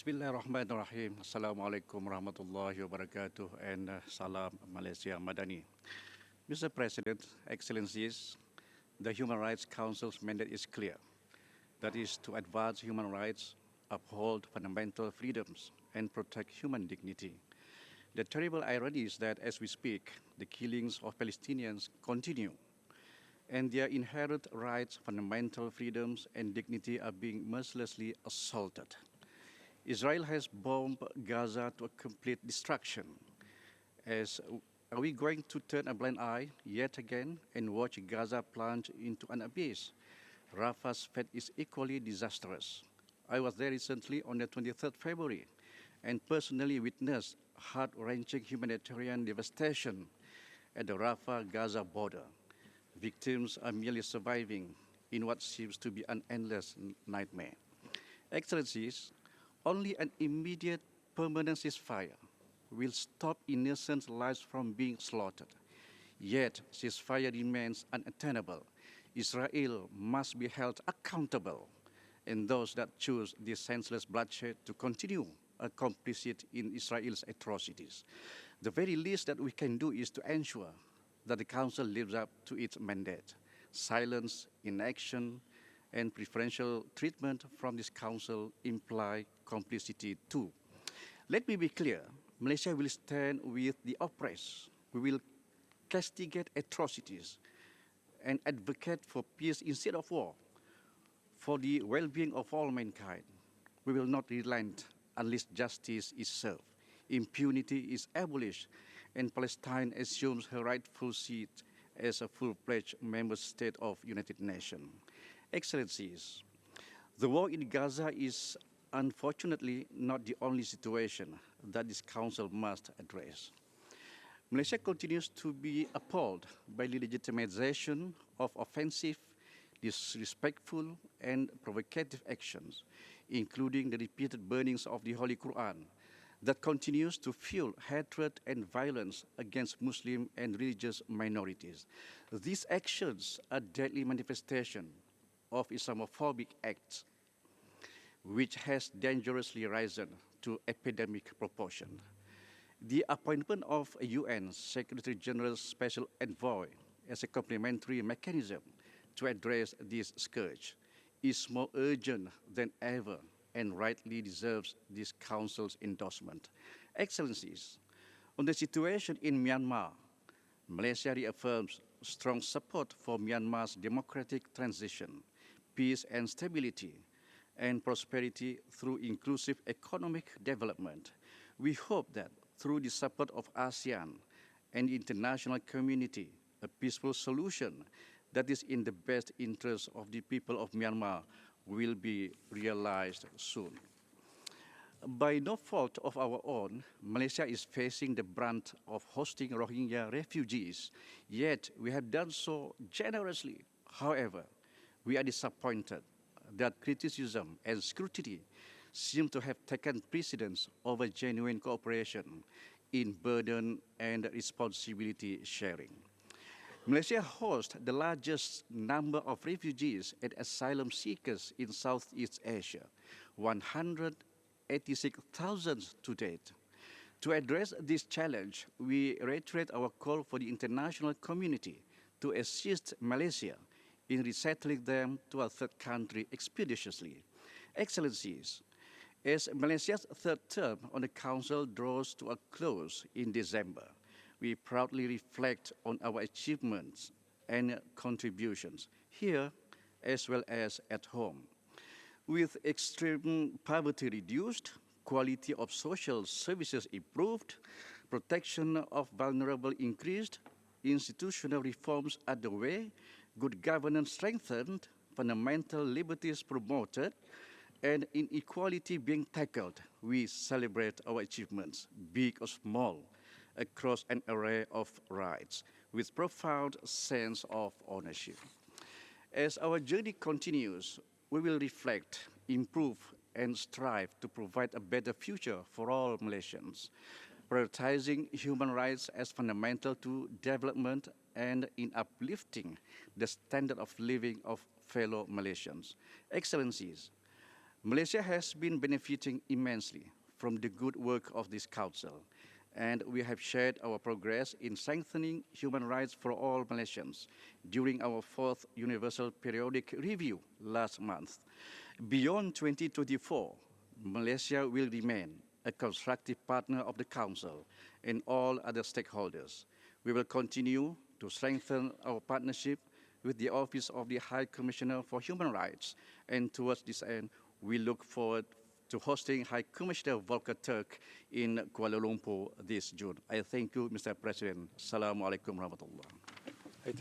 Bismillahirrahmanirrahim. Assalamualaikum warahmatullahi wabarakatuh and salam Malaysia Madani. Mr. President, Excellencies, the Human Rights Council's mandate is clear. That is to advance human rights, uphold fundamental freedoms, and protect human dignity. The terrible irony is that as we speak, the killings of Palestinians continue, and their inherent rights, fundamental freedoms, and dignity are being mercilessly assaulted. Israel has bombed Gaza to a complete destruction. Are we going to turn a blind eye yet again and watch Gaza plunge into an abyss? Rafah's fate is equally disastrous. I was there recently on the 23rd February and personally witnessed heart-wrenching humanitarian devastation at the Rafah-Gaza border. Victims are merely surviving in what seems to be an endless nightmare. Excellencies, only an immediate permanent ceasefire will stop innocent lives from being slaughtered. Yet, ceasefire remains unattainable. Israel must be held accountable, and those that choose this senseless bloodshed to continue are complicit in Israel's atrocities. The very least that we can do is to ensure that the Council lives up to its mandate. Silence, inaction, and preferential treatment from this Council imply complicity too. Let me be clear, Malaysia will stand with the oppressed. We will castigate atrocities and advocate for peace instead of war, for the well-being of all mankind. We will not relent unless justice is served, impunity is abolished, and Palestine assumes her rightful seat as a full-fledged member state of United Nations. Excellencies, the war in Gaza is unfortunately not the only situation that this Council must address. Malaysia continues to be appalled by the legitimization of offensive, disrespectful, and provocative actions, including the repeated burnings of the Holy Quran, that continues to fuel hatred and violence against Muslim and religious minorities. These actions are deadly manifestations of Islamophobic acts, which has dangerously risen to epidemic proportion. The appointment of a UN Secretary General's Special Envoy as a complementary mechanism to address this scourge is more urgent than ever and rightly deserves this Council's endorsement. Excellencies, on the situation in Myanmar, Malaysia reaffirms strong support for Myanmar's democratic transition, peace and stability, and prosperity through inclusive economic development. We hope that through the support of ASEAN and the international community, a peaceful solution that is in the best interest of the people of Myanmar will be realized soon. By no fault of our own, Malaysia is facing the brunt of hosting Rohingya refugees, yet we have done so generously. However, we are disappointed that criticism and scrutiny seem to have taken precedence over genuine cooperation in burden and responsibility sharing. Malaysia hosts the largest number of refugees and asylum seekers in Southeast Asia, 186,000 to date. To address this challenge, we reiterate our call for the international community to assist Malaysia in resettling them to a third country expeditiously. Excellencies, as Malaysia's third term on the Council draws to a close in December, we proudly reflect on our achievements and contributions here as well as at home. With extreme poverty reduced, quality of social services improved, protection of vulnerable increased, institutional reforms underway, good governance strengthened, fundamental liberties promoted, and inequality being tackled, we celebrate our achievements, big or small, across an array of rights, with profound sense of ownership. As our journey continues, we will reflect, improve, and strive to provide a better future for all Malaysians, prioritizing human rights as fundamental to development and in uplifting the standard of living of fellow Malaysians. Excellencies, Malaysia has been benefiting immensely from the good work of this Council, and we have shared our progress in strengthening human rights for all Malaysians during our fourth Universal Periodic Review last month. Beyond 2024, Malaysia will remain a constructive partner of the Council and all other stakeholders. We will continue to strengthen our partnership with the Office of the High Commissioner for Human Rights, and towards this end, we look forward to hosting High Commissioner Volker Turk in Kuala Lumpur this June. I thank you, Mr. President. Assalamu alaikum warahmatullah.